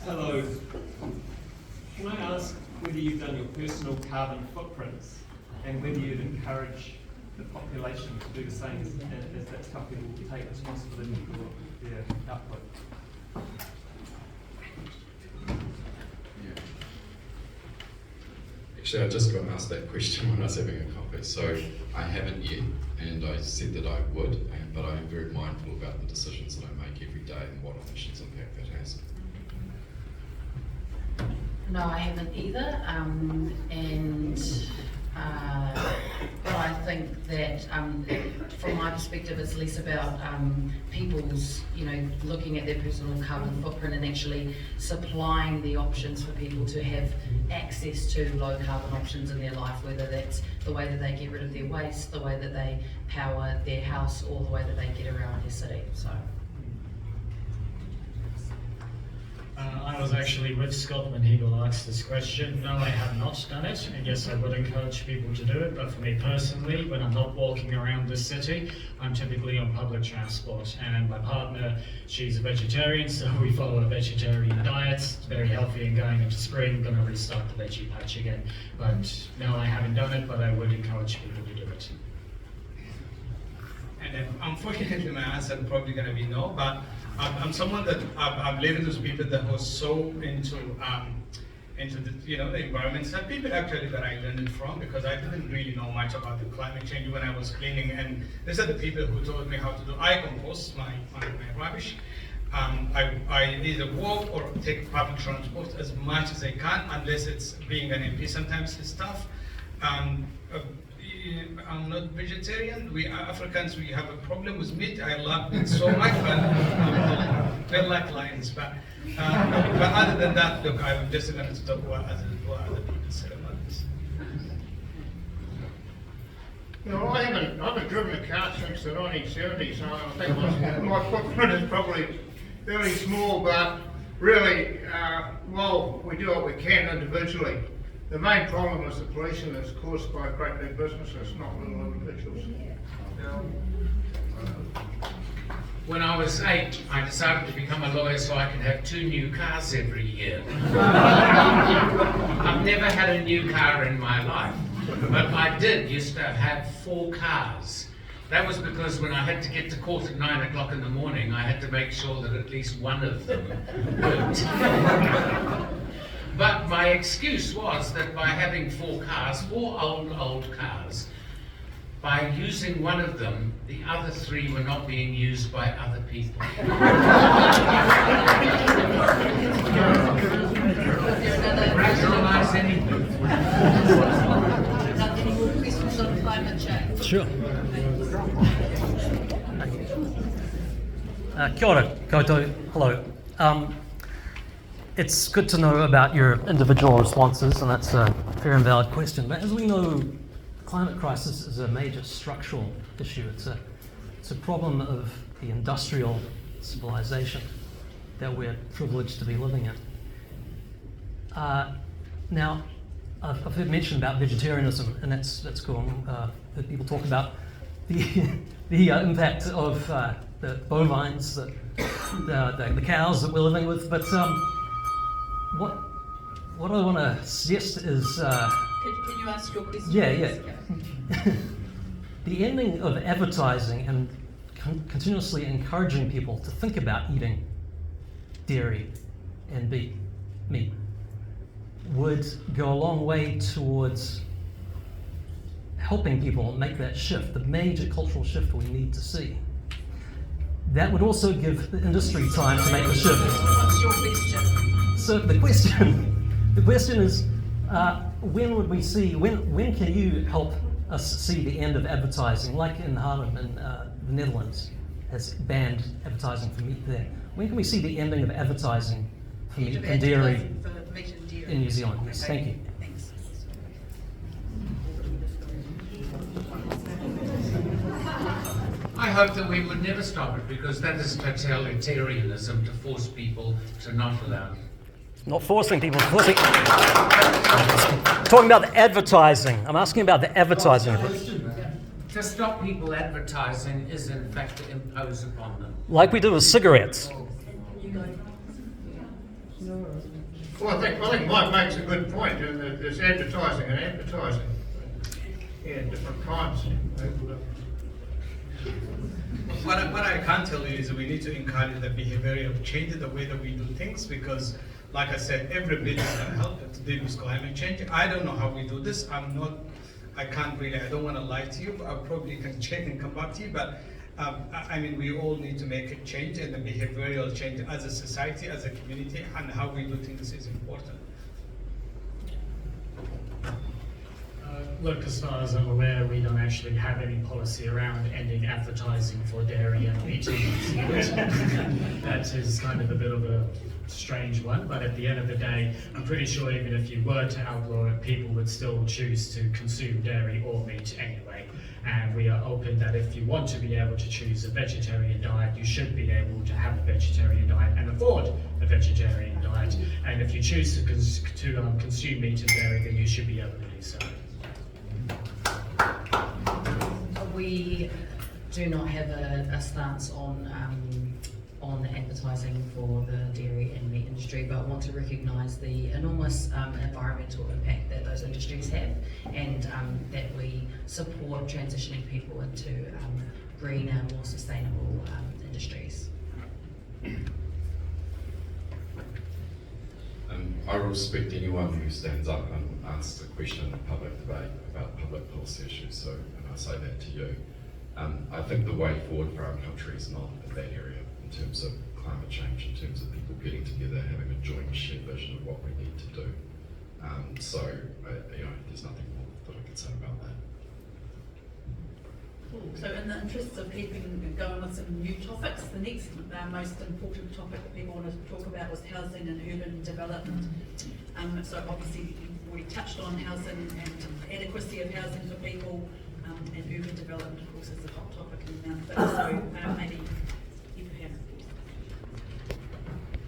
Hello. Can I ask whether you've done your personal carbon footprints and whether you'd encourage the population to do the same as that's how people take responsibility for their output? Actually, I just got asked that question when I was having a coffee, so I haven't yet, and I said that I would, but I am very mindful about the decisions that I make every day and what emissions impact that has. No, I haven't either, but I think that from my perspective it's less about people's, looking at their personal carbon footprint and actually supplying the options for people to have access to low carbon options in their life, whether that's the way that they get rid of their waste, the way that they power their house, or the way that they get around their city. So. I was actually with Scott when he got asked this question. No, I have not done it, and yes, I would encourage people to do it, but for me personally, when I'm not walking around the city, I'm typically on public transport, and my partner, she's a vegetarian, so we follow a vegetarian diet. It's very healthy, and going into spring, going to restart the veggie patch again. But no, I haven't done it, but I would encourage people to do it. And unfortunately, my answer is probably going to be no, but I'm someone that I've lived with those people that was so into the the environment. Some people actually that I learned it from, because I didn't really know much about the climate change when I was cleaning, and these are the people who taught me how to do. I compost my rubbish. I either walk or take public transport as much as I can, unless it's being an MP. Sometimes it's tough. I'm not vegetarian. We Africans, we have a problem with meat. I love it so much, but we're like lions. But other than that, look, I'm just going to talk what other people say about this. I haven't driven a car since the 1970s, so I think my footprint is probably very small, but really, we do what we can individually. The main problem is the pollution that's caused by great big businesses, not little individuals. When I was 8, I decided to become a lawyer so I could have 2 new cars every year. I've never had a new car in my life, but I did used to have 4 cars. That was because when I had to get to court at 9 o'clock in the morning, I had to make sure that at least one of them worked. But my excuse was that by having 4 cars, 4 old cars, by using one of them, the other 3 were not being used by other people. Rationalize anything. Any more questions on climate change? Sure. Kia ora, koutou. Hello. It's good to know about your individual responses, and that's a fair and valid question. But as we know, the climate crisis is a major structural issue. It's a problem of the industrial civilization that we're privileged to be living in. Now, I've heard mention about vegetarianism, and that's cool. I've heard people talk about the impact of the bovines, the cows that we're living with, but what I want to suggest is... Can you ask your question? Yeah. The ending of advertising and continuously encouraging people to think about eating dairy and meat would go a long way towards helping people make that shift, the major cultural shift we need to see. That would also give the industry time to make the shift. What's your question? So the question is, when would we see? When can you help us see the end of advertising? Like in Haarlem, in the Netherlands, has banned advertising for meat there. When can we see the ending of advertising for meat and dairy in New Zealand? Yes, thank you. Thanks. I hope that we would never stop it, because that is totalitarianism, to force people to not allow it. Not forcing people, talking about the advertising. I'm asking about the advertising. To stop people advertising is in fact to impose upon them. Like we do with cigarettes. Well, I think Mike makes a good point, and there's advertising and advertising. Yeah, different kinds. What I can tell you is that we need to encourage the behavioral change in the way that we do things, because, like I said, every bit is going to help to deal with climate change. I don't know how we do this. I don't want to lie to you. I probably can check and come back to you, but I mean, we all need to make a change, and the behavioral change as a society, as a community, and how we do things is important. Look, as far as I'm aware, we don't actually have any policy around ending advertising for dairy and meat in New Zealand. That is kind of a bit of a strange one, but at the end of the day, I'm pretty sure even if you were to outlaw it, people would still choose to consume dairy or meat anyway. And we are open that if you want to be able to choose a vegetarian diet, you should be able to have a vegetarian diet and afford a vegetarian diet. And if you choose to consume meat and dairy, then you should be able to do so. We do not have a stance on advertising for the dairy and meat industry, but want to recognise the enormous environmental impact that those industries have, and that we support transitioning people into greener, more sustainable industries. I respect anyone who stands up and asks a question in a public debate about public policy issues, so, and I say that to you. I think the way forward for our country is not in that area, in terms of climate change, in terms of people getting together, having a joint shared vision of what we need to do. There's nothing more that I can say about that. Cool. So in the interests of keeping going with some new topics, the next most important topic that people want to talk about was housing and urban development. So obviously we touched on housing and adequacy of housing for people, and urban development of course is a hot topic in Mount Vic. So